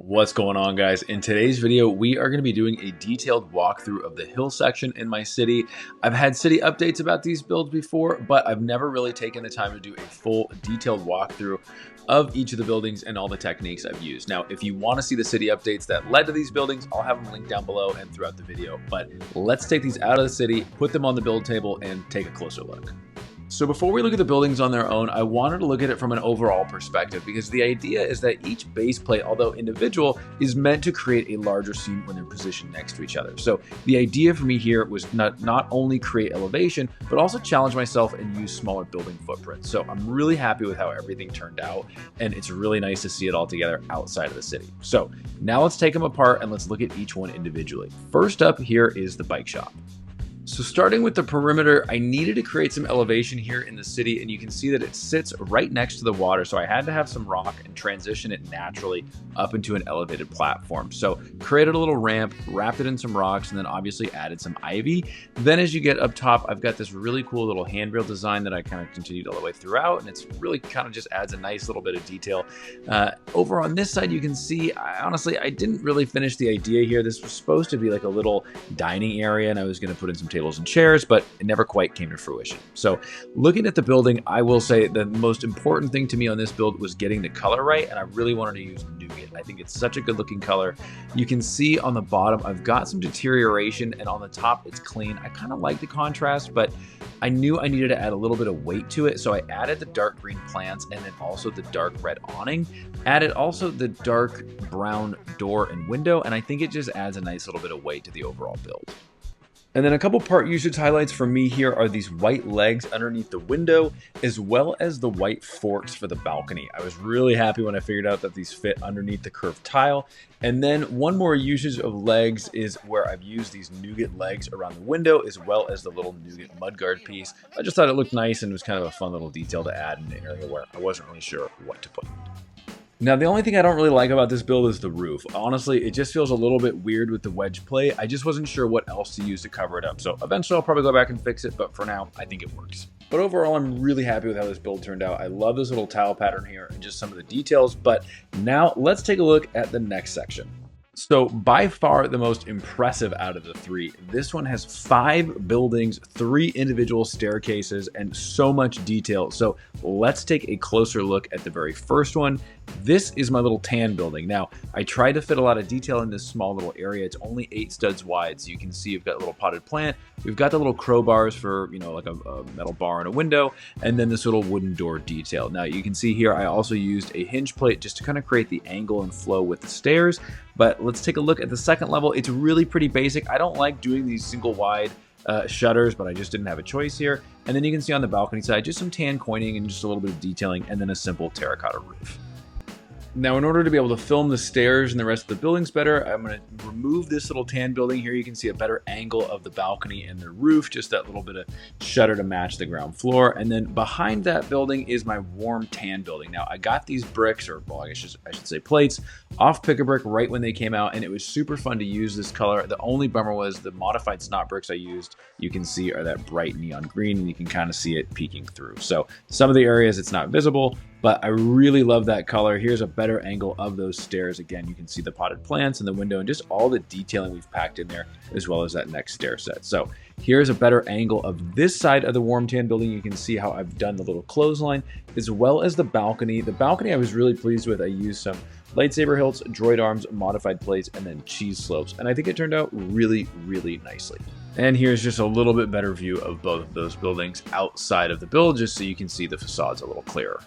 What's going on, guys? In today's video, we are going to be doing a detailed walkthrough of the hill section in my city. I've had city updates about these builds before, but I've never really taken the time to do a full detailed walkthrough of each of the buildings and all the techniques I've used. Now, if you want to see the city updates that led to these buildings, I'll have them linked down below and throughout the video. But let's take these out of the city, put them on the build table, and take a closer look. So before we look at the buildings on their own, I wanted to look at it from an overall perspective because the idea is that each base plate, although individual, is meant to create a larger scene when they're positioned next to each other. So the idea for me here was not only create elevation, but also challenge myself and use smaller building footprints. So I'm really happy with how everything turned out, and it's really nice to see it all together outside of the city. So now let's take them apart and let's look at each one individually. First up here is the bike shop. So starting with the perimeter, I needed to create some elevation here in the city, and you can see that it sits right next to the water. So I had to have some rock and transition it naturally up into an elevated platform. So created a little ramp, wrapped it in some rocks, and then obviously added some ivy. Then as you get up top, I've got this really cool little handrail design that I kind of continued all the way throughout, and it's really kind of just adds a nice little bit of detail. Over on this side, you can see, honestly, I didn't really finish the idea here. This was supposed to be like a little dining area, and I was going to put in some tables and chairs, but it never quite came to fruition. So looking at the building, I will say the most important thing to me on this build was getting the color right, and I really wanted to use nougat. I think it's such a good looking color. You can see on the bottom, I've got some deterioration, and on the top, it's clean. I kind of like the contrast, but I knew I needed to add a little bit of weight to it, so I added the dark green plants and then also the dark red awning. Added also the dark brown door and window, and I think it just adds a nice little bit of weight to the overall build. And then a couple part usage highlights for me here are these white legs underneath the window, as well as the white forks for the balcony. I was really happy when I figured out that these fit underneath the curved tile. And then one more usage of legs is where I've used these nougat legs around the window, as well as the little nougat mudguard piece. I just thought it looked nice and was kind of a fun little detail to add in an area where I wasn't really sure what to put. Now, the only thing I don't really like about this build is the roof. Honestly, it just feels a little bit weird with the wedge plate. I just wasn't sure what else to use to cover it up. So eventually I'll probably go back and fix it, but for now, I think it works. But overall, I'm really happy with how this build turned out. I love this little tile pattern here and just some of the details. But now let's take a look at the next section. So by far the most impressive out of the three, this one has 5 buildings, 3 individual staircases, and so much detail. So let's take a closer look at the very first one. This is my little tan building. Now, I tried to fit a lot of detail in this small little area. It's only 8 studs wide. So you can see you've got a little potted plant. We've got the little crowbars for, like a metal bar and a window, and then this little wooden door detail. Now you can see here, I also used a hinge plate just to kind of create the angle and flow with the stairs. But let's take a look at the second level. It's really pretty basic. I don't like doing these single wide shutters, but I just didn't have a choice here. And then you can see on the balcony side, just some tan coining and just a little bit of detailing, and then a simple terracotta roof. Now, in order to be able to film the stairs and the rest of the buildings better, I'm going to remove this little tan building here. You can see a better angle of the balcony and the roof, just that little bit of shutter to match the ground floor. And then behind that building is my warm tan building. Now, I got these bricks, or well, I should say plates, off Pick-a-Brick right when they came out, and it was super fun to use this color. The only bummer was the modified snot bricks I used, you can see are that bright neon green, and you can kind of see it peeking through. So some of the areas it's not visible, but I really love that color. Here's a better angle of those stairs. Again, you can see the potted plants in the window and just all the detailing we've packed in there, as well as that next stair set. So here's a better angle of this side of the warm tan building. You can see how I've done the little clothesline, as well as the balcony. The balcony I was really pleased with. I used some lightsaber hilts, droid arms, modified plates, and then cheese slopes. And I think it turned out really, really nicely. And here's just a little bit better view of both of those buildings outside of the build, just so you can see the facades a little clearer.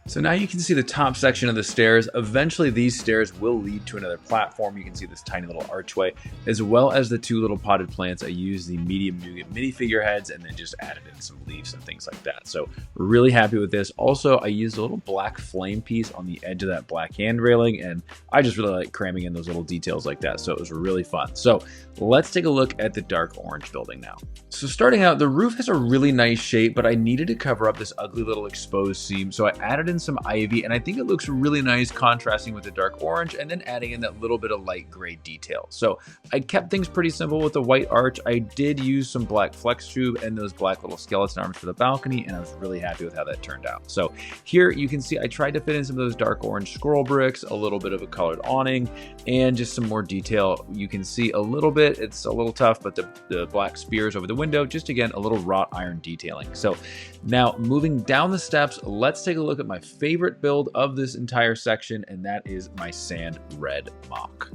So now you can see the top section of the stairs. Eventually these stairs will lead to another platform. You can see this tiny little archway, as well as the 2 little potted plants. I used the medium nougat mini figureheads and then just added in some leaves and things like that. So really happy with this. Also, I used a little black flame piece on the edge of that black hand railing, and I just really like cramming in those little details like that. So it was really fun. So let's take a look at the dark orange building now. So starting out, the roof has a really nice shape, but I needed to cover up this ugly little exposed seam. So I added in some ivy, and I think it looks really nice contrasting with the dark orange and then adding in that little bit of light gray detail. So I kept things pretty simple with the white arch. I did use some black flex tube and those black little skeleton arms for the balcony, and I was really happy with how that turned out. So here you can see I tried to fit in some of those dark orange scroll bricks, a little bit of a colored awning, and just some more detail. You can see a little bit, it's a little tough, but the black spears over the window, just again, a little wrought iron detailing. So now moving down the steps, let's take a look at my favorite build of this entire section, and that is my sand red MOC.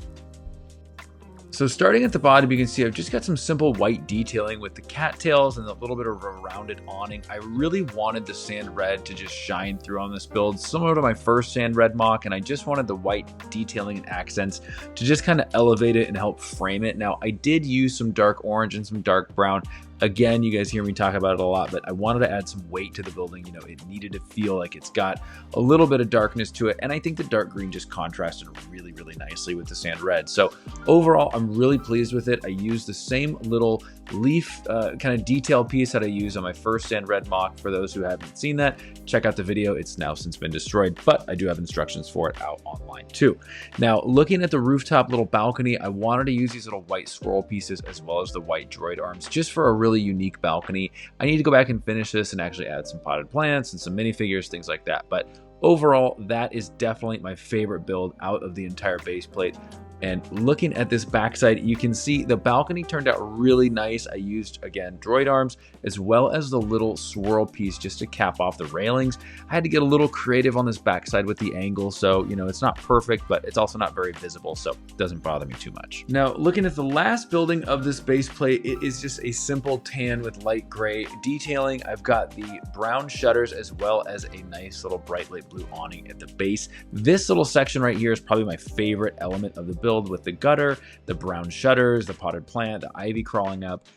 So starting at the bottom, you can see I've just got some simple white detailing with the cattails and a little bit of a rounded awning. I really wanted the sand red to just shine through on this build, similar to my first sand red MOC, and I just wanted the white detailing and accents to just kind of elevate it and help frame it. Now, I did use some dark orange and some dark brown. Again, you guys hear me talk about it a lot, but I wanted to add some weight to the building. You know, it needed to feel like it's got a little bit of darkness to it. And I think the dark green just contrasted really, really nicely with the sand red. So overall, I'm really pleased with it. I used the same little leaf kind of detail piece that I used on my first sand red MOC. For those who haven't seen that, check out the video. It's now since been destroyed, but I do have instructions for it out online too. Now, looking at the rooftop little balcony, I wanted to use these little white scroll pieces as well as the white droid arms just for a really unique balcony. I need to go back and finish this and actually add some potted plants and some minifigures, things like that. But overall, that is definitely my favorite build out of the entire base plate. And looking at this backside, you can see the balcony turned out really nice. I used, again, droid arms as well as the little swirl piece just to cap off the railings. I had to get a little creative on this backside with the angle. So, you know, it's not perfect, but it's also not very visible. So it doesn't bother me too much. Now, looking at the last building of this base plate, it is just a simple tan with light gray detailing. I've got the brown shutters as well as a nice little bright light blue awning at the base. This little section right here is probably my favorite element of the build, with the gutter, the brown shutters, the potted plant, the ivy crawling up.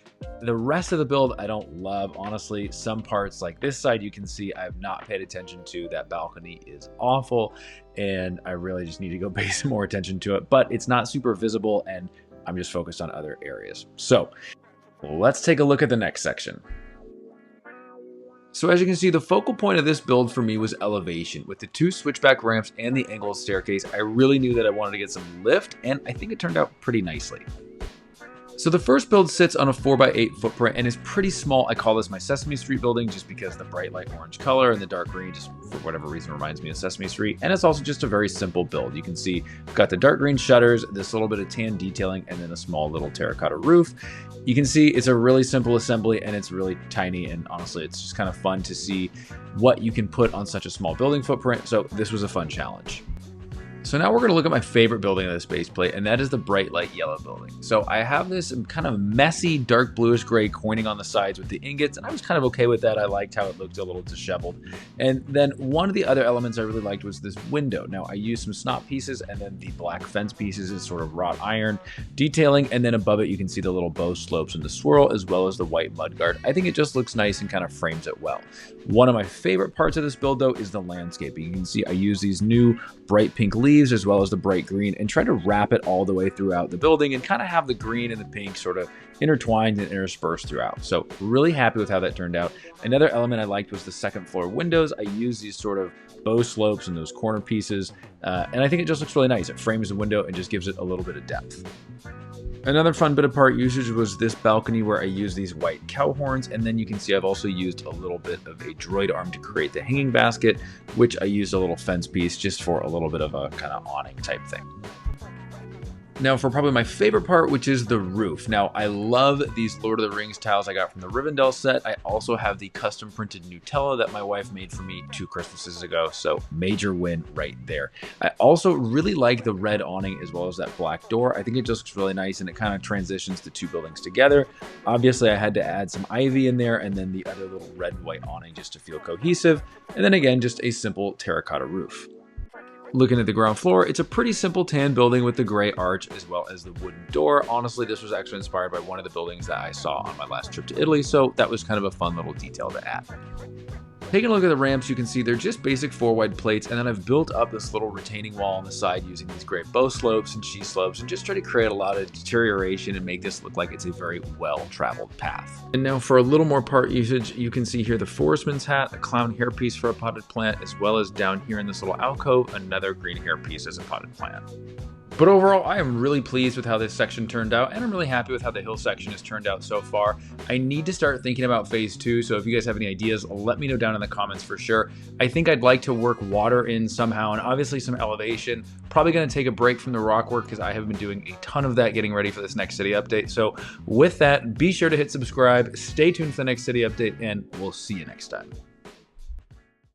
The rest of the build I don't love, honestly. Some parts like this side you can see I have not paid attention to. That balcony is awful and I really just need to go pay some more attention to it, but it's not super visible and I'm just focused on other areas. So let's take a look at the next section. So as you can see, the focal point of this build for me was elevation. With the two switchback ramps and the angled staircase, I really knew that I wanted to get some lift, and I think it turned out pretty nicely. So the first build sits on a 4x8 footprint and is pretty small. I call this my Sesame Street building just because the bright light orange color and the dark green just for whatever reason reminds me of Sesame Street. And it's also just a very simple build. You can see I've got the dark green shutters, this little bit of tan detailing, and then a small little terracotta roof. You can see it's a really simple assembly and it's really tiny, and honestly it's just kind of fun to see what you can put on such a small building footprint. So this was a fun challenge. So now we're going to look at my favorite building of this base plate, and that is the bright light yellow building. So I have this kind of messy dark bluish gray coining on the sides with the ingots, and I was kind of okay with that. I liked how it looked a little disheveled. And then one of the other elements I really liked was this window. Now I used some snot pieces and then the black fence pieces is sort of wrought iron detailing, and then above it you can see the little bow slopes and the swirl as well as the white mudguard. I think it just looks nice and kind of frames it well. One of my favorite parts of this build though is the landscaping. You can see I use these new bright pink leaves as well as the bright green and try to wrap it all the way throughout the building and kind of have the green and the pink sort of intertwined and interspersed throughout. So really happy with how that turned out. Another element I liked was the second floor windows. I use these sort of bow slopes and those corner pieces and I think it just looks really nice. It frames the window and just gives it a little bit of depth. Another fun bit of part usage was this balcony where I used these white cow horns, and then you can see I've also used a little bit of a droid arm to create the hanging basket, which I used a little fence piece just for a little bit of a kind of awning type thing. Now for probably my favorite part, which is the roof. Now I love these Lord of the Rings tiles I got from the Rivendell set. I also have the custom printed Nutella that my wife made for me 2 Christmases ago, so major win right there. I also really like the red awning as well as that black door. I think it just looks really nice and it kind of transitions the two buildings together. Obviously I had to add some ivy in there and then the other little red and white awning just to feel cohesive. And then again, just a simple terracotta roof. Looking at the ground floor, it's a pretty simple tan building with the gray arch as well as the wooden door. Honestly, this was actually inspired by one of the buildings that I saw on my last trip to Italy, so that was kind of a fun little detail to add. Taking a look at the ramps, you can see they're just basic 4-wide plates, and then I've built up this little retaining wall on the side using these great bow slopes and G slopes, and just try to create a lot of deterioration and make this look like it's a very well-traveled path. And now for a little more part usage, you can see here the forestman's hat, a clown hairpiece for a potted plant, as well as down here in this little alcove, another green hairpiece as a potted plant. But overall, I am really pleased with how this section turned out, and I'm really happy with how the hill section has turned out so far. I need to start thinking about phase 2, so if you guys have any ideas, let me know down in the comments for sure. I think I'd like to work water in somehow, and obviously some elevation. Probably going to take a break from the rock work because I have been doing a ton of that getting ready for this next city update. So with that, be sure to hit subscribe, stay tuned for the next city update, and we'll see you next time.